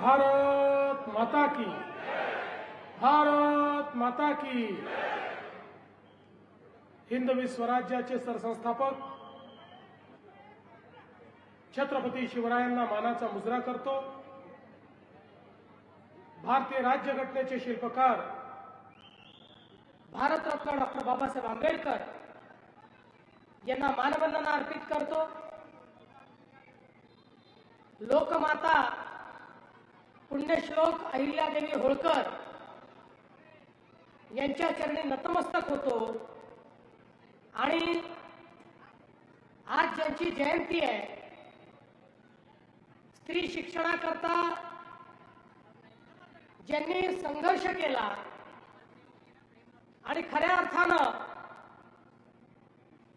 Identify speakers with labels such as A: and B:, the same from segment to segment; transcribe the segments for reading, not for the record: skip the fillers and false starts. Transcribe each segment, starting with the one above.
A: भारत माता की, भारत माता की। हिंदवी स्वराज्याचे सरसंस्थापक छत्रपती शिवरायांना मानाचा मुजरा करतो। भारतीय राज्यघटनेचे शिल्पकार भारतरत्न डॉक्टर बाबासाहेब आंबेडकर यांना मानवंदना अर्पित करतो। लोकमाता पुण्यश्लोक अहिल्यादेवी होळकर यांच्या चरणी नतमस्तक होतो आणि आज ज्यांची जयंती आहे, स्त्री शिक्षणाकरता ज्यांनी संघर्ष केला आणि खऱ्या अर्थानं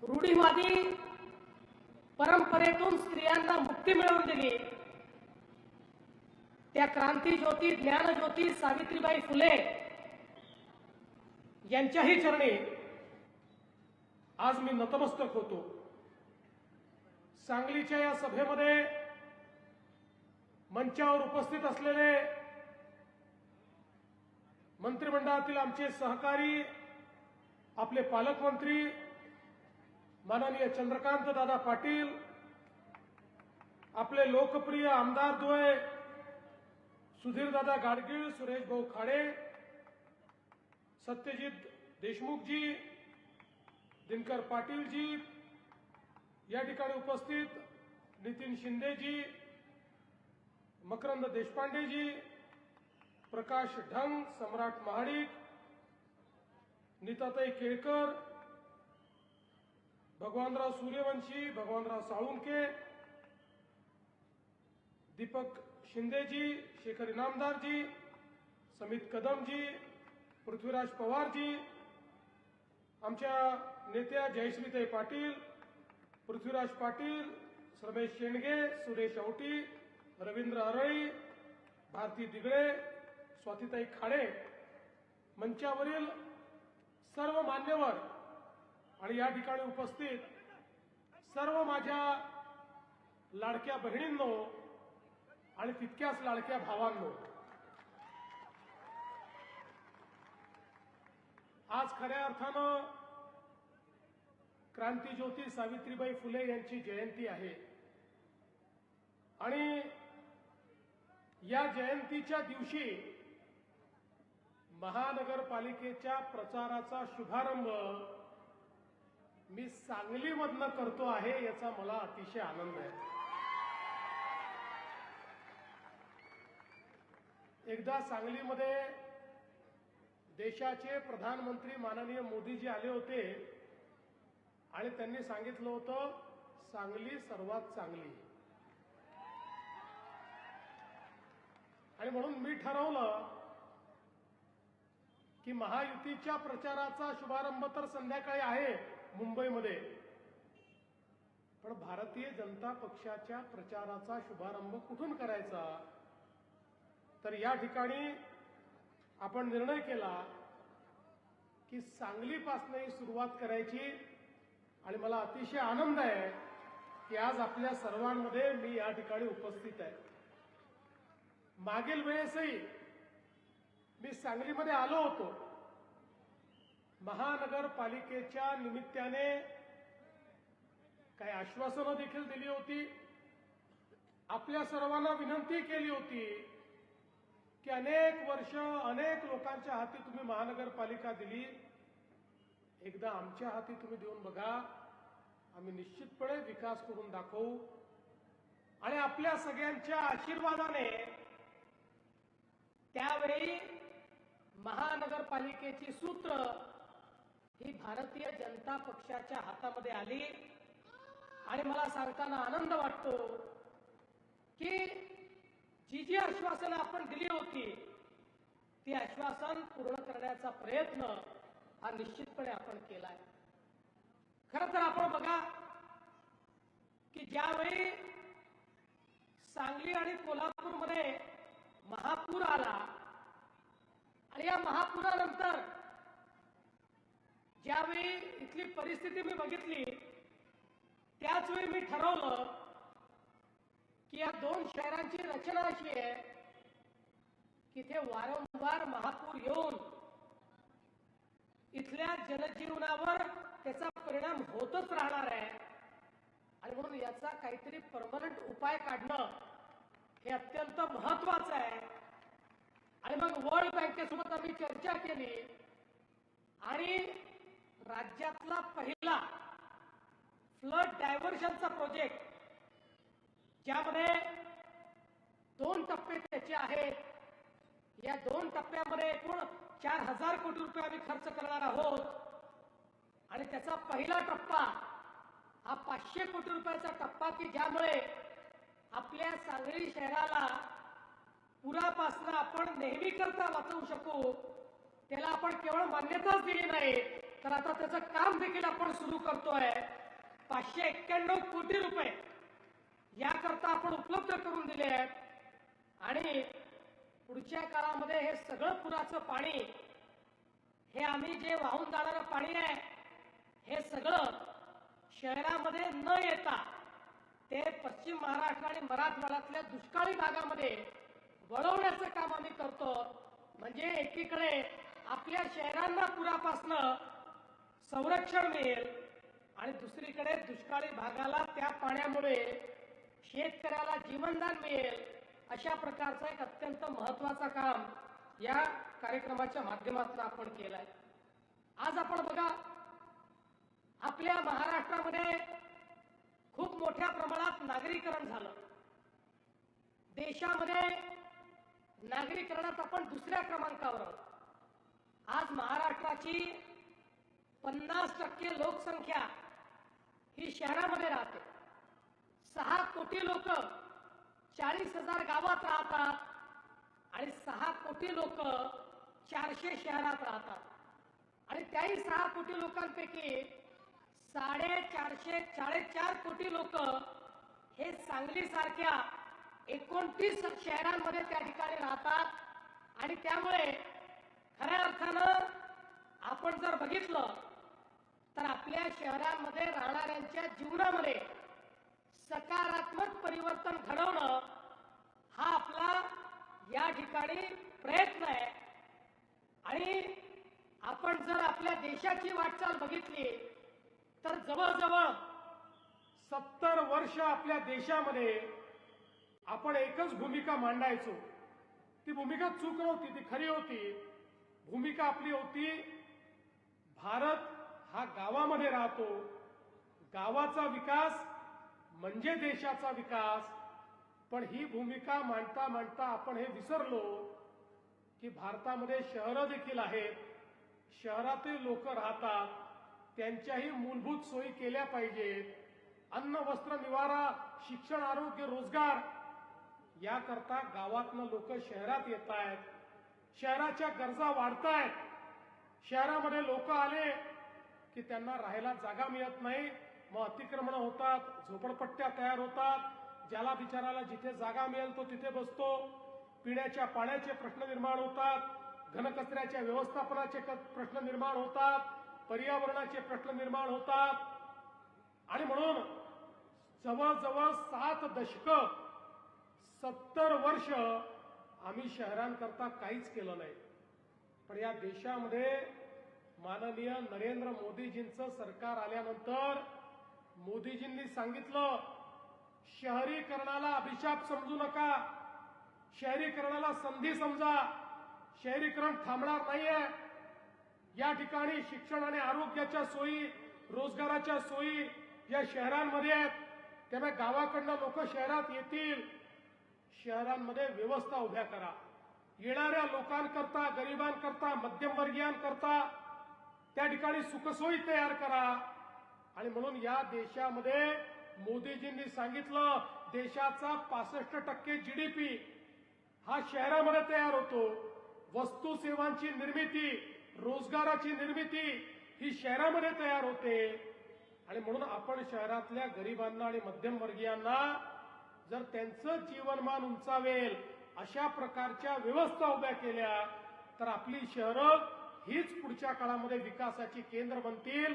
A: रूढीवादी परंपरेतून स्त्रियांना मुक्ती मिळवून दिली, त्या क्रांतीज्योती ज्ञानज्योती सावित्रीबाई फुले यांच्याही चरणी आज मी नतमस्तक होतो। सांगलीच्या या सभेमध्ये मंचावर उपस्थित असलेले मंत्रिमंडळातील आमचे सहकारी, आपले पालकमंत्री माननीय चंद्रकांत दादा पाटील, आपले लोकप्रिय आमदार द्वय सुधीरदादा गाडगीळ, सुरेश भाऊ खाडे, सत्यजित देशमुख जी, दिनकर पाटील जी, या ठिकाणी उपस्थित नितीन शिंदे जी, मकरंद देशपांडे जी, प्रकाश ढंग, सम्राट महाडिक, नीताताई केळकर, भगवानराव सूर्यवंशी, भगवानराव साळुंके, दीपक शिंदेजी, शेखर इनामदारजी, समित कदमजी, पृथ्वीराज पवारजी, आमच्या नेत्या जयश्रीताई पाटील, पृथ्वीराज पाटील, रमेश शेंडगे, सुरेश औटी, रवींद्र अरळी, भारती दिगळे, स्वातीताई खाडे, मंचावरील सर्व मान्यवर आणि या ठिकाणी उपस्थित सर्व माझ्या लाडक्या बहिणींनो आणि तितक्याच लाडक्या भावांनो, आज खऱ्या अर्थानं क्रांतीज्योती सावित्रीबाई फुले यांची जयंती आहे आणि या जयंतीच्या दिवशी महानगरपालिकेच्या प्रचाराचा शुभारंभ मी सांगलीमधनं करतो आहे, याचा मला अतिशय आनंद आहे। एकदा सांगलीमध्ये देशाचे प्रधानमंत्री माननीय मोदीजी आले होते आणि त्यांनी सांगितलं होतं, सांगली सर्वात चांगली, आणि म्हणून मी ठरवलं की महायुतीच्या प्रचाराचा शुभारंभ तर संध्याकाळी आहे मुंबईमध्ये, पण भारतीय जनता पक्षाच्या प्रचाराचा शुभारंभ कुठून करायचा? तर या ठिकाणी आपण निर्णय केला की सांगलीपासून सुरुवात करायची आणि मला अतिशय आनंद आहे की आज आपल्या सर्वांमध्ये मी या ठिकाणी उपस्थित आहे। मागील वेळेसही मी सांगलीमध्ये आलो होतो, महानगरपालिकेच्या निमित्ताने काही आश्वासनं देखील दिली होती, आपल्या सर्वांना विनंती केली होती की अनेक वर्ष अनेक लोकांच्या हाती तुम्ही महानगरपालिका दिली, एकदा आमच्या हाती तुम्ही देऊन बघा, आम्ही निश्चितपणे विकास करून दाखवू आणि आपल्या सगळ्यांच्या आशीर्वादाने त्यावेळी महानगरपालिकेची सूत्र ही भारतीय जनता पक्षाच्या हातामध्ये आली आणि मला सांगताना आनंद वाटतो की जी जी आश्वासनं आपण दिली होती ती आश्वासन पूर्ण करण्याचा प्रयत्न हा निश्चितपणे आपण केलाय। खरं तर आपण बघा की ज्यावेळी सांगली आणि कोल्हापूरमध्ये महापूर आला आणि या महापुरानंतर ज्यावेळी इथली परिस्थिती मी बघितली, त्याच वेळी मी ठरवलं की या दोन शहरांची रचना अशी आहे
B: तिथे वारंवार महापूर येऊन इथल्या जनजीवनावर त्याचा परिणाम होतच राहणार आहे आणि म्हणून याचा काहीतरी परमनंट उपाय काढणं हे अत्यंत महत्वाचं आहे. आणि मग वर्ल्ड बँकेसोबत आम्ही चर्चा केली आणि राज्यातला पहिला फ्लड डायव्हर्शनचा प्रोजेक्ट ज्यामध्ये 2 टप्पे त्याचे आहेत, या 2 टप्प्यामध्ये एकूण 4000 कोटी रुपये आम्ही खर्च करणार आहोत आणि त्याचा पहिला टप्पा हा 500 कोटी रुपयाचा टप्पा की ज्यामुळे आपल्या सांगली शहराला पुरापासून आपण नेहमी करता वाचवू शकू. त्याला आपण केवळ मान्यताच दिली नाही तर आता त्याचं काम देखील आपण सुरू करतोय. 591 कोटी रुपये याकरता आपण उपलब्ध करून दिले आहेत आणि पुढच्या काळामध्ये हे सगळं पुराचं पाणी हे आम्ही जे वाहून जाणारं पाणी आहे हे सगळं शहरामध्ये न येता ते पश्चिम महाराष्ट्र आणि मराठवाड्यातल्या दुष्काळी भागामध्ये वळवण्याचं काम आम्ही करतो. म्हणजे एकीकडे आपल्या शहरांना पुरापासनं संरक्षण मिळेल आणि दुसरीकडे दुष्काळी भागाला त्या पाण्यामुळे शेतकऱ्याला जीवनदान मिळेल. अशा प्रकारचं एक अत्यंत महत्वाचं काम या कार्यक्रमाच्या माध्यमातून आपण केलंय. आज आपण बघा आपल्या महाराष्ट्रामध्ये खूप मोठ्या प्रमाणात नागरीकरण झालं. देशामध्ये नागरीकरणात आपण दुसऱ्या क्रमांकावर आहोत. आज महाराष्ट्राची 50% लोकसंख्या ही शहरामध्ये राहते. 6 कोटी लोक 40,000 गावात राहतात आणि 6 कोटी लोक 400 शहरात राहतात आणि त्याही 6 कोटी लोकांपैकी 450 कोटी लोक हे सांगली सारख्या 29 शहरांमध्ये त्या ठिकाणी राहतात आणि त्यामुळे खऱ्या अर्थानं आपण जर बघितलं तर आपल्या शहरांमध्ये राहणाऱ्यांच्या जीवनामध्ये सकारात्मक परिवर्तन घडवणं हा आपला या ठिकाणी प्रयत्न आहे. आणि आपण जर आपल्या देशाची वाटचाल बघितली तर जवळजवळ
A: 70 वर्ष आपल्या देशामध्ये आपण एकच भूमिका मांडायचो. ती भूमिका चूक नव्हती, ती खरी होती. भूमिका आपली होती भारत हा गावामध्ये राहतो, गावाचा विकास म्हणजे देशाचा विकास. पण ही भूमिका मांडता मांडता आपण हे विसरलो की भारतामध्ये शहरं देखील आहेत, शहरातील लोक राहतात, त्यांच्याही मूलभूत सोयी केल्या पाहिजेत. अन्न वस्त्र निवारा शिक्षण आरोग्य रोजगार याकरता गावातनं लोक शहरात येत आहेत. शहराच्या गरजा वाढतायत. शहरामध्ये लोक आले की त्यांना राहायला जागा मिळत नाही, मग अतिक्रमण होतात, झोपडपट्ट्या तयार होतात. ज्याला बिचाराला जिथे जागा मिळेल तो तिथे बसतो. पिण्याच्या पाण्याचे प्रश्न निर्माण होतात, घनकचऱ्याच्या व्यवस्थापनाचे प्रश्न निर्माण होतात, पर्यावरणाचे प्रश्न निर्माण होतात. आणि म्हणून जवळजवळ 7 दशकं 70 वर्ष आम्ही शहरांकरता काहीच केलं नाही. पण या देशामध्ये माननीय नरेंद्र मोदीजींचं सरकार आल्यानंतर मोदीजींनी सांगितलं शहरीकरणाला अभिशाप समजू नका, शहरीकरणाला संधी समजा. शहरीकरण थांबणार नाहीये. या ठिकाणी शिक्षण आणि आरोग्याच्या सोयी, रोजगाराच्या सोयी या शहरांमध्ये आहेत. त्यामुळे गावाकडनं लोक शहरात येतील. शहरांमध्ये व्यवस्था उभ्या करा. येणाऱ्या लोकांकरता, गरिबांकरता, मध्यमवर्गीयांकरता त्या ठिकाणी सुखसोयी तयार करा. आणि म्हणून या देशामध्ये मोदीजींनी सांगितलं देशाचा 65% GDP हा शहरामध्ये तयार होतो. वस्तू सेवांची निर्मिती, रोजगाराची निर्मिती ही शहरामध्ये तयार होते. आणि म्हणून आपण शहरातल्या गरिबांना आणि मध्यमवर्गीयांना जर त्यांचं जीवनमान उंचावेल अशा प्रकारच्या व्यवस्था उभ्या केल्या तर आपली शहरं हीच पुढच्या काळामध्ये विकासाची केंद्र बनतील.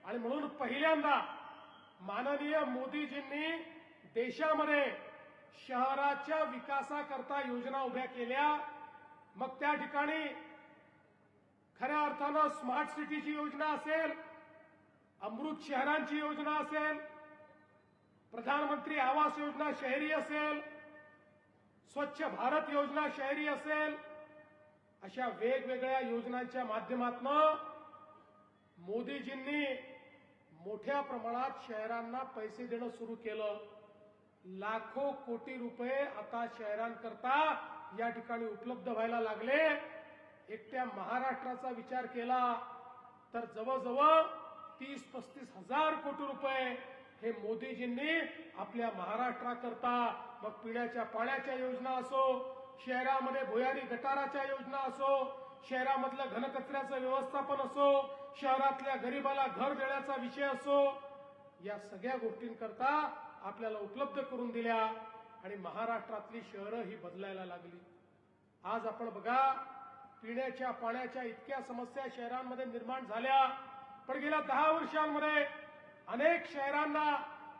A: आणि म्हणून पहिल्यांदा माननीय मोदीजींनी देशामध्ये शहराच्या विकासाकरता योजना उभ्या केल्या. मग त्या ठिकाणी खऱ्या अर्थानं स्मार्ट सिटीची योजना असेल, अमृत शहरांची योजना असेल, प्रधानमंत्री आवास योजना शहरी असेल, स्वच्छ भारत योजना शहरी असेल, अशा वेगवेगळ्या योजनांच्या माध्यमातून मोदीजींनी मोठ्या प्रमाणात शहरांना पैसे देणं सुरू केलं. लाखो कोटी रुपये आता शहरांकरता या ठिकाणी उपलब्ध व्हायला लागले. एकट्या महाराष्ट्राचा विचार केला तर जवळजवळ 30-35 हजार कोटी रुपये हे मोदीजींनी आपल्या महाराष्ट्राकरता, मग पिण्याच्या पाण्याच्या योजना असो, शहरामध्ये भुयारी गटाराच्या योजना असो, शहरामधलं घनकचऱ्याचं व्यवस्थापन असो, शहरातल्या गरिबाला घर देण्याचा विषय असो, या सगळ्या गोष्टींकरता आपल्याला उपलब्ध करून दिल्या आणि महाराष्ट्रातली शहरं ही बदलायला लागली. आज आपण बघा, पिण्याच्या पाण्याच्या इतक्या समस्या शहरांमध्ये निर्माण झाल्या, पण गेल्या 10 वर्षांमध्ये अनेक शहरांना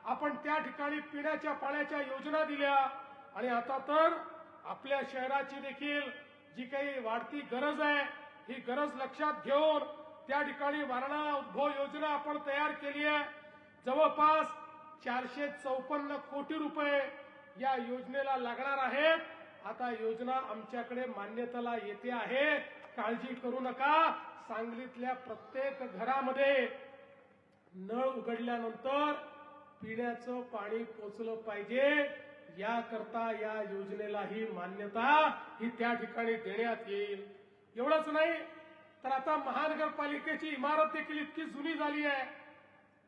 A: आपण त्या ठिकाणी पिण्याच्या पाण्याच्या योजना दिल्या आणि आता तर आपल्या शहराची देखील जी काही वाढती गरज आहे, ही गरज लक्षात घेऊन त्या ठिकाणी वारणा उद्भव योजना आपण तयार केली आहे. जवळपास 454 कोटी रुपये या योजनेला लागणार आहेत. आता योजना आमच्याकडे मान्यतेला येते आहे. काळजी करू नका. सांगलीतल्या प्रत्येक घरामध्ये नळ उघडल्यानंतर पिण्याचं पाणी पोचलं पाहिजे, याकरता या योजनेलाही मान्यता ही त्या ठिकाणी देण्यात येईल. एवढंच नाही तर आता महानगरपालिकेची इमारत देखील इतकी जुनी झाली आहे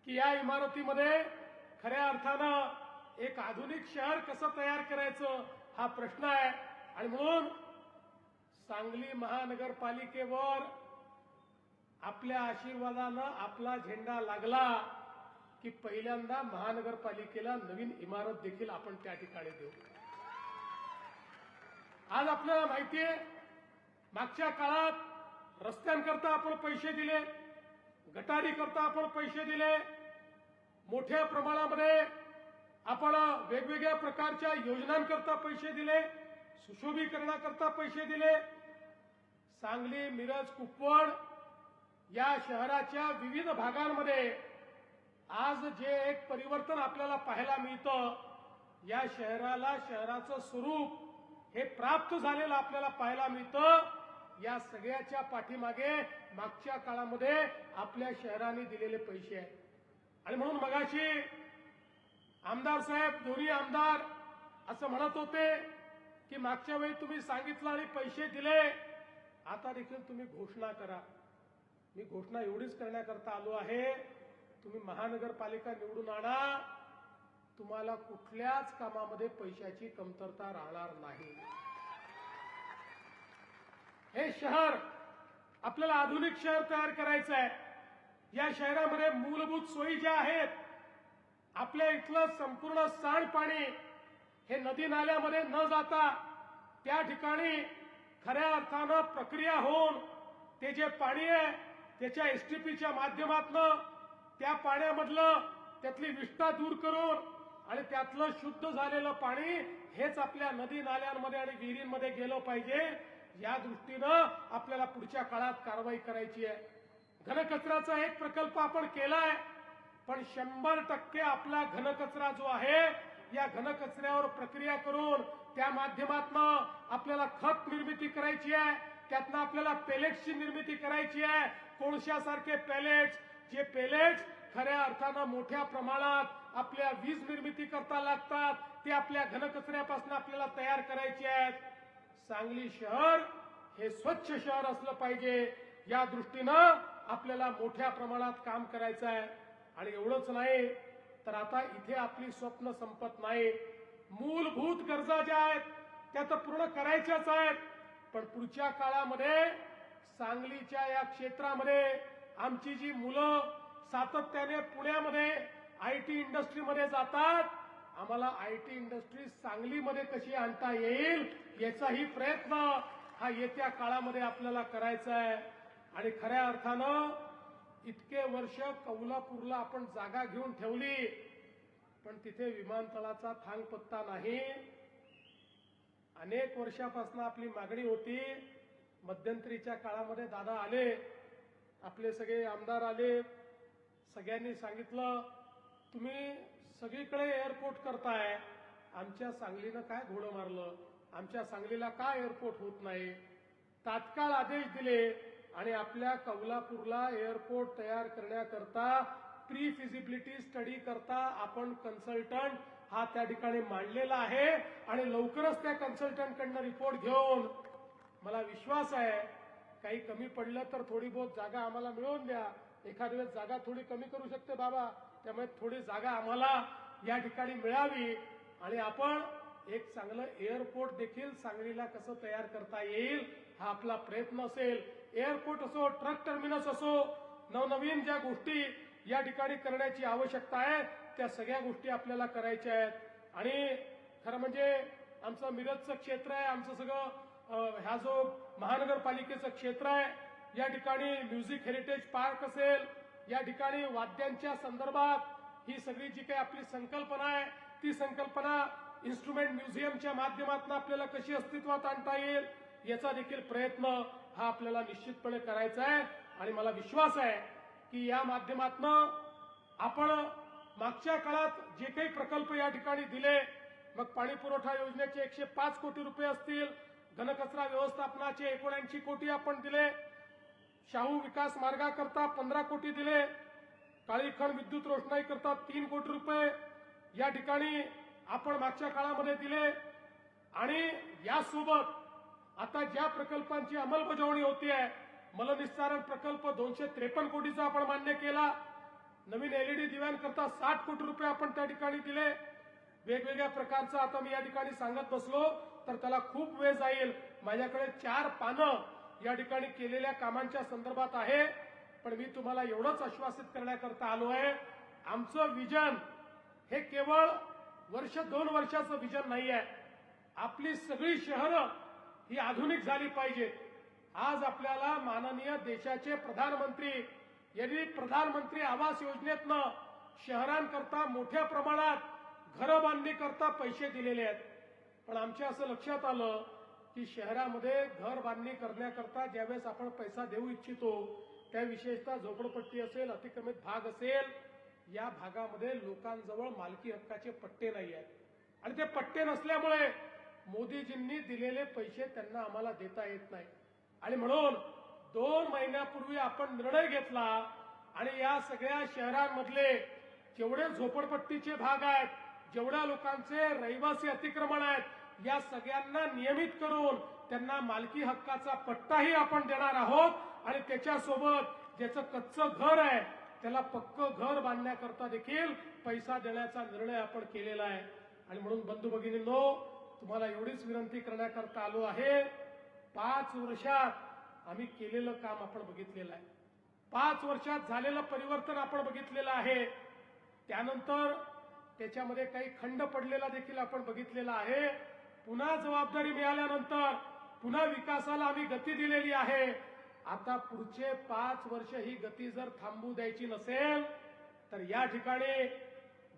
A: की या इमारतीमध्ये खऱ्या अर्थानं एक आधुनिक शहर कसं तयार करायचं हा प्रश्न आहे. आणि म्हणून सांगली महानगरपालिकेवर आपल्या आशीर्वादानं आपला झेंडा लागला की पहिल्यांदा महानगरपालिकेला नवीन इमारत देखील आपण त्या ठिकाणी देऊ. आज आपल्याला माहिती आहे, मागच्या काळात रस्त्यांकरता आपण पैसे दिले, गटारीकरता आपण पैसे दिले, मोठ्या प्रमाणामध्ये आपण वेगवेगळ्या प्रकारच्या योजनांकरता पैसे दिले, सुशोभीकरणाकरता पैसे दिले. सांगली, मिरज, कुपवाड या शहराच्या विविध भागांमध्ये आज जे एक परिवर्तन आपल्याला पाहायला मिळतं, या शहराला शहराचं स्वरूप हे प्राप्त झालेलं आपल्याला पाहायला मिळतं. या सगळ्याच्या पाठीमागे मागच्या काळामध्ये आपल्या शहराने दिलेले पैसे आहेत. आणि म्हणून मगाशी आमदार साहेब, दोन्ही आमदार असं म्हणत होते की मागच्या वेळी तुम्ही सांगितलं आणि पैसे दिले, आता देखील तुम्ही घोषणा करा. मी घोषणा एवढीच करण्याकरता आलो आहे, तुम्ही महानगरपालिका निवडून आणा, तुम्हाला कुठल्याच कामामध्ये पैशाची कमतरता राहणार नाही. हे शहर आपल्याला आधुनिक शहर तयार करायचं आहे. या शहरामध्ये मूलभूत सोयी ज्या आहेत, आपल्या इथलं संपूर्ण सांडपाणी हे नदी नाल्यामध्ये न जाता त्या ठिकाणी खऱ्या अर्थानं प्रक्रिया होऊन ते जे पाणी आहे त्याच्या एसटीपीच्या माध्यमातून त्या पाण्यामधलं त्यातली विष्ठा दूर करून आणि त्यातलं शुद्ध झालेलं पाणी हेच आपल्या नदी नाल्यांमध्ये आणि विहिरींमध्ये गेलं पाहिजे. या दृष्टीनं आपल्याला पुढच्या काळात कारवाई करायची आहे. घनकचऱ्याचा एक प्रकल्प आपण केलाय, पण 100% आपला घनकचरा जो आहे या घनकचऱ्यावर प्रक्रिया करून त्या माध्यमातून आपल्याला खत निर्मिती करायची आहे. त्यातनं आपल्याला पेलेट्सची निर्मिती करायची आहे. कोळशासारखे पेलेट्स, जे पेलेट्स खऱ्या अर्थानं मोठ्या प्रमाणात आपल्या वीज निर्मिती करता लागतात, ते आपल्या घनकचऱ्यापासून आपल्याला तयार करायचे आहेत. सांगली शहर हे स्वच्छ शहर असलं पाहिजे, या दृष्टीनं आपल्याला मोठ्या प्रमाणात काम करायचं आहे. आणि एवढंच नाही तर आता इथे आपली स्वप्न संपत नाही. मूलभूत गरजा ज्या आहेत त्या तर पूर्ण करायच्याच आहेत, पण पुढच्या काळामध्ये सांगलीच्या या क्षेत्रामध्ये आमची जी मुलं सातत्याने पुण्यामध्ये आयटी इंडस्ट्रीमध्ये जातात, आम्हाला आयटी इंडस्ट्री सांगलीमध्ये कशी आणता येईल याचाही प्रयत्न हा येत्या काळामध्ये आपल्याला करायचा आहे. आणि खऱ्या अर्थानं इतके वर्ष कौलापूरला आपण जागा घेऊन ठेवली, पण तिथे विमानतळाचा थांगपत्ता नाही. अनेक वर्षापासून आपली मागणी होती मध्यंतरीच्या काळामध्ये दादा आले, आपले सगळे आमदार आले, सगळ्यांनी सांगितलं तुम्ही सगळीकडे एअरपोर्ट करताय, आमच्या सांगलीनं काय घोडं मारलं, आमच्या सांगलीला का एअरपोर्ट होत नाही. तात्काळ आदेश दिले आणि आपल्या कौलापूरला एअरपोर्ट तयार करण्याकरता प्री फिजिबिलिटी स्टडी करता आपण कन्सल्टंट हा त्या ठिकाणी मांडलेला आहे आणि लवकरच त्या कन्सल्टंटकडनं रिपोर्ट घेऊन मला विश्वास आहे काही कमी पडलं तर थोडी बहुत जागा आम्हाला मिळवून द्या. एखाद्या वेळेस जागा थोडी कमी करू शकते बाबा, त्यामुळे थोडी जागा आम्हाला या ठिकाणी मिळावी आणि आपण एक चांगलं एअरपोर्ट देखील सांगलीला कसं तयार करता येईल हा आपला प्रयत्न असेल. एअरपोर्ट असो, ट्रक टर्मिनस असो, नवनवीन ज्या गोष्टी या ठिकाणी करण्याची आवश्यकता आहे त्या सगळ्या गोष्टी आपल्याला करायच्या आहेत. आणि खरं म्हणजे आमचं मिरजचं क्षेत्र आहे, आमचं सगळं ह्या जो महानगरपालिकेचं क्षेत्र आहे, या ठिकाणी म्युझिक हेरिटेज पार्क असेल, या ठिकाणी वाद्यांच्या संदर्भात ही सगळी जी काही आपली संकल्पना आहे ती संकल्पना इन्स्ट्रुमेंट म्युझियमच्या माध्यमातून आपल्याला कशी अस्तित्वात आणता येईल याचा देखील प्रयत्न हा आपल्याला निश्चितपणे करायचा आहे. आणि मला विश्वास आहे की या माध्यमातून आपण मागच्या काळात जे काही प्रकल्प या ठिकाणी दिले, मग पाणी पुरवठा योजनेचे 105 कोटी रुपये असतील, घनकचरा व्यवस्थापनाचे 79 कोटी आपण दिले, शाहू विकास मार्गाकरता 15 कोटी दिले, काळीखंड विद्युत रोषणाई करता 3 कोटी रुपये या ठिकाणी आपण मागच्या काळामध्ये दिले. आणि यासोबत आता ज्या प्रकल्पांची अंमलबजावणी होती आहे, मलनिस्सारण प्रकल्प 253 कोटीचा आपण मान्य केला, नवीन एलईडी दिव्यांकरता 60 कोटी रुपये आपण त्या ठिकाणी दिले. वेगवेगळ्या प्रकारचं आता मी या ठिकाणी सांगत बसलो तर त्याला खूप वेळ जाईल. माझ्याकडे 4 पानं या ठिकाणी केलेल्या कामांच्या संदर्भात आहे, पण मी तुम्हाला एवढंच आश्वासित करण्याकरता आलो आहे, आमचं विजन हे केवळ वर्ष 2 वर्षाचं विजन नाही आहे. आपली सगळी शहरं ही आधुनिक झाली पाहिजे. आज आपल्याला माननीय देशाचे प्रधानमंत्री यांनी प्रधानमंत्री आवास योजनेतनं शहरांकरता मोठ्या प्रमाणात घरं बांधणी करता पैसे दिलेले आहेत. पण आमच्या असं लक्षात आलं की शहरामध्ये घर बांधणी करण्याकरता ज्यावेळेस आपण पैसा देऊ इच्छितो त्या विशेषतः झोपडपट्टी असेल, अतिक्रमित भाग असेल, या भागामध्ये लोकांजवळ मालकी हक्काचे पट्टे नाही आहेत आणि ते पट्टे नसल्यामुळे मोदीजींनी दिलेले पैसे त्यांना आम्हाला देता येत नाही. आणि म्हणून 2 महिन्यापूर्वी आपण निर्णय घेतला आणि या सगळ्या शहरांमधले जेवढे झोपडपट्टीचे भाग आहेत, जेवढ्या लोकांचे रहिवासी अतिक्रमण आहेत, या सगळ्यांना नियमित करून त्यांना मालकी हक्काचा पट्टाही आपण देणार आहोत आणि त्याच्यासोबत ज्याचं कच्चं घर आहे त्याला पक्कं घर बांधण्याकरता देखील पैसा देण्याचा निर्णय आपण केलेला आहे. आणि म्हणून बंधू भगिनींनो, तुम्हाला एवढीच विनंती करण्याकरता आलो आहे, 5 वर्षात आम्ही केलेलं काम आपण बघितलेलं आहे, 5 वर्षात झालेलं परिवर्तन आपण बघितलेलं आहे. त्यानंतर त्याच्यामध्ये काही खंड पडलेला देखील आपण बघितलेला आहे. पुन्हा जबाबदारी मिळाल्यानंतर पुन्हा विकासाला आम्ही गती दिलेली आहे. आता पुढचे 5 वर्ष ही गती जर थांबू द्यायची नसेल तर या ठिकाणी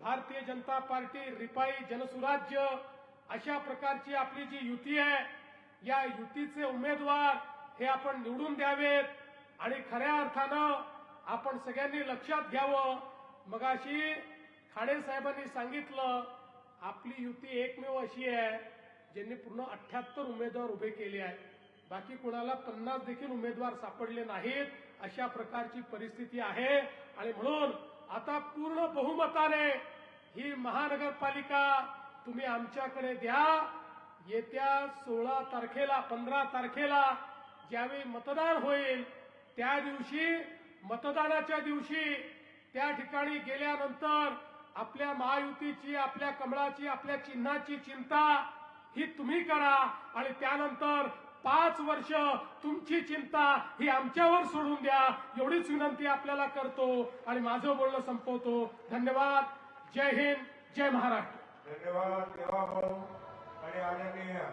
A: भारतीय जनता पार्टी, रिपाई, जनसुराज्य अशा प्रकारची आपली जी युती आहे, या युतीचे उमेदवार हे आपण निवडून द्यावेत आणि खऱ्या अर्थानं आपण सगळ्यांनी लक्षात घ्यावं. मगाशी खाडे साहेबांनी सांगितलं आपली युती एकमेव अशी आहे ज्यांनी पूर्ण 78 उमेदवार उभे केले आहेत, बाकी कोणाला 50 देखील उमेदवार सापडले नाहीत. अशा प्रकारची परिस्थिती आहे आणि म्हणून आता पूर्ण बहुमताने ही महानगरपालिका तुम्ही आमच्याकडे द्या. येत्या 16 तारखेला 15 तारखेला ज्यावेळी मतदान होईल त्या दिवशी, मतदानाच्या दिवशी त्या ठिकाणी गेल्यानंतर आपल्या महायुतीची, आपल्या कमळाची, आपल्या चिन्हाची चिंता ही तुम्ही करा आणि त्यानंतर 5 वर्ष तुमची चिंता ही आमच्यावर सोडून द्या, एवढीच विनंती आपल्याला करतो आणि माझं बोलणं संपवतो. धन्यवाद. जय हिंद, जय महाराष्ट्र.
C: धन्यवाद. आणि आदरणीय